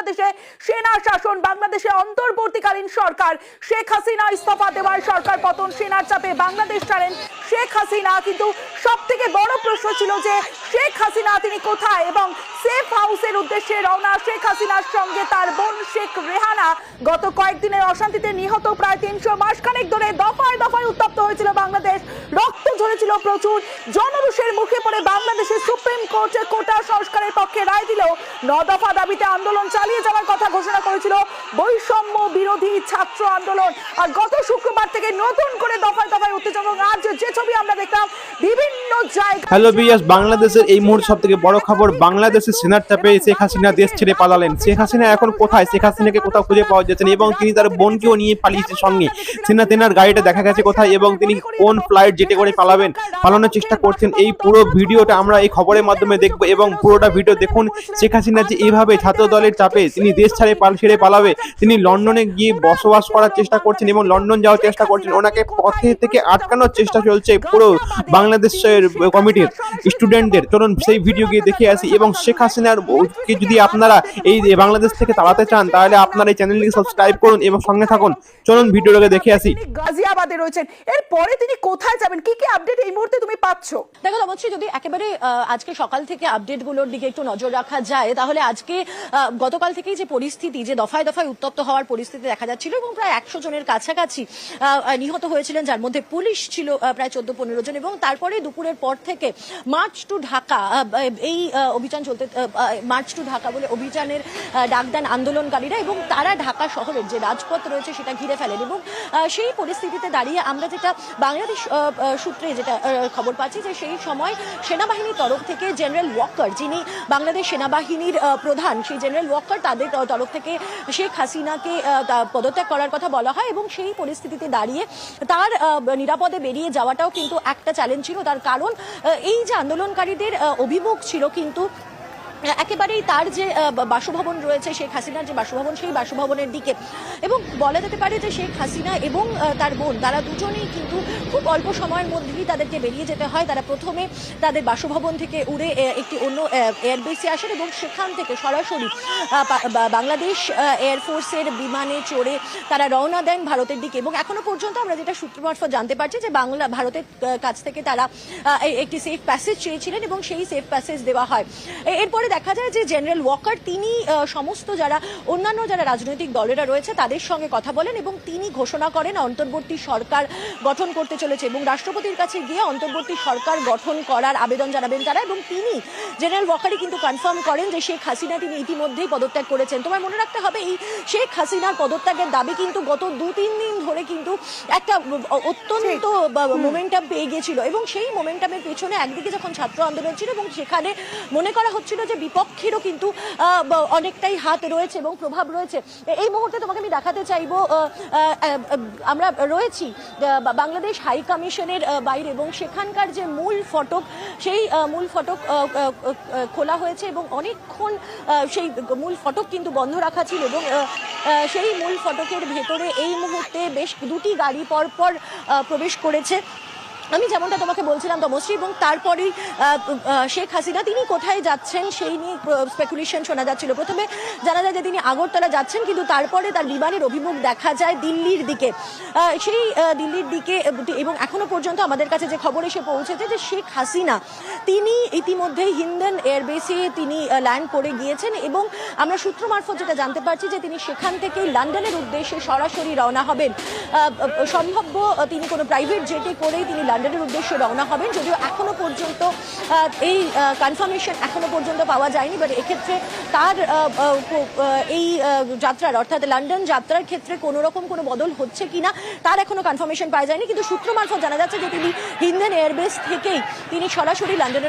বাংলাদেশে সেনা শাসন, বাংলাদেশে অন্তর্বর্তীকালীন সরকার, শেখ হাসিনা ইস্তফা দেওয়ার, সরকার পতন, সেনার চাপে বাংলাদেশ ছাড়েন শেখ হাসিনা। কিন্তু সব থেকে বড় প্রশ্ন ছিল যে শেখ হাসিনা তিনি কোথায়, এবং সেফ হাউসের উদ্দেশ্যে রওনা শেখ হাসিনার সঙ্গে তার বোন শেখ রেহানা। গত কয়েকদিনের অশান্তিতে নিহত প্রায় 300, মাসখানেক ধরে দফায় দফায় উত্তপ্ত হয়েছিল বাংলাদেশ, রক্ত ঝরেছিল প্রচুর। জনরোষের মুখে পড়ে বাংলাদেশে সুপ্রিম কোর্টে কোটা সংস্কারের পক্ষে রায় দিল। 9 দফা দাবিতে আন্দোলন চালিয়ে যাওয়ার কথা ঘোষণা করেছিল বৈষম্য বিরোধী ছাত্র আন্দোলন। আর গত শুক্রবার থেকে নতুন করে দফায় দফায় উত্তেজনা, এবং আজ যে ছবি আমরা দেখলাম বিভিন্ন জায়গায়। হ্যালো বিয়াস, বাংলাদেশের এই মুহূর্তে সবথেকে বড় খবর, বাংলাদেশের সেনার চাপে শেখ হাসিনা দেশ ছেড়ে পালালেন। শেখ হাসিনা এখন কোথায়? শেখ হাসিনাকে কোথাও খুঁজে পাওয়া যাচ্ছে না, এবং তিনি তার বোনকেও নিয়ে পালিয়েছে সঙ্গে। সেনা তেনার গাড়িটা দেখা গেছে কোথায়, এবং তিনি কোন ফ্লাইট জেটে করে পালানোর চেষ্টা করছেন। এই পুরো ভিডিওটা আমরা এই খবরের মাধ্যমে দেখবো, এবং পুরোটা ভিডিও দেখুন। শেখ হাসিনা যে এইভাবে ছাত্র দলের চাপে তিনি দেশ ছেড়ে পালাবে, তিনি লন্ডনে গিয়ে বসবাস করার চেষ্টা করছেন এবং লন্ডন যাওয়ার চেষ্টা করছেন। ওনাকে পথে থেকে আটকানোর চেষ্টা চলছে পুরো বাংলাদেশের কমিটির স্টুডেন্টদের। চলুন সেই ভিডিও গিয়ে দেখে আসি। এবং শেখ হাসিনার কে যদি আপনারা এই বাংলাদেশ থেকে তাড়াতে চান, তাহলে আপনারা এই চ্যানেলটিকে সাবস্ক্রাইব করুন এবং সঙ্গে থাকুন। চলুন ভিডিওটাকে দেখে আসি। গাজিয়াবাদে রয়েছেন, এরপরে তিনি কোথায় যাবেন, কি কি আপডেট এই মুহূর্তে তুমি পাচ্ছ? দেখো অবশ্যই, যদি একেবারে আজকে সকাল থেকে আপডেট গুলোর দিকে একটু নজর রাখা যায়, তাহলে আজকে গতকাল থেকেই যে পরিস্থিতি, যে দফায় দফায় উত্তপ্ত হওয়ার পরিস্থিতি দেখা যাচ্ছিল, এবং প্রায় 100 জনের কাছাকাছি নিহত হয়েছিলেন, যার মধ্যে পুলিশ ছিল প্রায় 14-15 জন। এবং তারপরে দুপুরের পর থেকে মার্চ টু ঢাকা, এই অভিযান চলতে, মার্চ টু ঢাকা বলে অভিযানের ডাক দেন আন্দোলনকারীরা, এবং তারা ঢাকা শহরের যে রাজপথ রয়েছে সেটা ঘিরে ফেলেন। এবং সেই পরিস্থিতিতে দাঁড়িয়ে আমরা যেটা বাংলাদেশ সূত্রে যেটা খবর পাচ্ছি, যে সেই সময় সেনাবাহিনীর তরফ থেকে জেনারেল ওয়াকার, যিনি বাংলাদেশ সেনাবাহিনীর প্রধান, সেই জেনারেল ওয়াকার, তাদের তরফ থেকে শেখ হাসিনাকে পদত্যাগ করার কথা বলা হয়। এবং সেই পরিস্থিতিতে দাঁড়িয়ে তার নিরাপদে বেরিয়ে যাওয়াটাও কিন্তু একটা চ্যালেঞ্জ ছিল। তার কারণ এই যে আন্দোলনকারীদের অভিমুখ ছিল কিন্তু একেবারেই তার যে বাসভবন রয়েছে, শেখ হাসিনার যে বাসভবন, সেই বাসভবনের দিকে। এবং বলা যেতে পারে যে শেখ হাসিনা এবং তার বোন, তারা দুজনেই কিন্তু খুব অল্প সময়ের মধ্যেই তাদেরকে বেরিয়ে যেতে হয়। তারা প্রথমে তাদের বাসভবন থেকে উড়ে একটি অন্য এয়ারবেসে আসেন, এবং সেখান থেকে সরাসরি বাংলাদেশ এয়ারফোর্সের বিমানে চড়ে তারা রওনা দেন ভারতের দিকে। এবং এখনো পর্যন্ত আমরা যেটা সূত্র মারফত জানতে পারছি, যে ভারতের কাছ থেকে তারা একটি সেফ প্যাসেজ চেয়েছিলেন, এবং সেই সেফ প্যাসেজ দেওয়া হয়। এরপরে দেখা যায় যে জেনারেল ওয়াকার তিনি সমস্ত অন্যান্য যারা রাজনৈতিক দলেরা রয়েছে তাদের সঙ্গে কথা বলেন, এবং তিনি ঘোষণা করেন অন্তর্বর্তী সরকার গঠন করতে চলেছে, এবং রাষ্ট্রপতির কাছে গিয়ে অন্তর্বর্তী সরকার গঠন করার আবেদন জানাবেন তারা। এবং তিনি, জেনারেল ওয়াকারই কিন্তু কনফার্ম করেন যে শেখ হাসিনা তিনি ইতিমধ্যেই পদত্যাগ করেছেন। তোমায় মনে রাখতে হবে, এই শেখ হাসিনার পদত্যাগের দাবি কিন্তু গত 2-3 দিন ধরে কিন্তু একটা অত্যন্ত মোমেন্টাম পেয়ে গিয়েছিল, এবং সেই মোমেন্টামের পেছনে একদিকে যখন ছাত্র আন্দোলন ছিল, এবং সেখানে মনে করা হচ্ছিল যে বিপক্ষেরও কিন্তু অনেকটাই হাত রয়েছে এবং প্রভাব রয়েছে। এই মুহূর্তে তোমাকে আমি দেখাতে চাইবো, আমরা রয়েছি বাংলাদেশ হাই কমিশনের বাইরে, এবং সেখানকার যে মূল ফটক, সেই মূল ফটক খোলা হয়েছে, এবং অনেকক্ষণ সেই মূল ফটক কিন্তু বন্ধ রাখা ছিল। এবং সেই মূল ফটকের ভেতরে এই মুহূর্তে বেশ 2টি গাড়ি পরপর প্রবেশ করেছে, আমি যেমনটা তোমাকে বলছিলাম তমশ্রী। এবং তারপরেই শেখ হাসিনা তিনি কোথায় যাচ্ছেন সেই নিয়ে স্পেকুলেশন শোনা যাচ্ছিল। প্রথমে জানা যায় যে তিনি আগরতলা যাচ্ছেন, কিন্তু তারপরে তার বিমানের অভিমুখ দেখা যায় দিল্লির দিকে, সেই দিল্লির দিকে। এবং এখনো পর্যন্ত আমাদের কাছে যে খবর এসে পৌঁছেছে, যে শেখ হাসিনা তিনি ইতিমধ্যেই হিন্ডন এয়ারবেসে তিনি ল্যান্ড করে গিয়েছেন, এবং আমরা সূত্র মারফত যেটা জানতে পারছি, যে তিনি সেখান থেকেই লন্ডনের উদ্দেশ্যে সরাসরি রওনা হবেন। সম্ভাব্য তিনি কোনো প্রাইভেট জেটে করেই তিনি লন্ডনের উদ্দেশ্যে রওনা হবেন, যদিও এখনো পর্যন্ত এই কনফার্মেশন এখনো পর্যন্ত পাওয়া যায়নি। বাট এক্ষেত্রে তার এই যাত্রার, অর্থাৎ লন্ডন যাত্রার ক্ষেত্রে কোনো রকম কোনো বদল হচ্ছে কিনা তার এখনো কনফার্মেশন পাওয়া যায়নি, কিন্তু সূত্র মারফত জানা যাচ্ছে যে তিনি হিন্ডন এয়ারবেস থেকেই তিনি সরাসরি লন্ডনের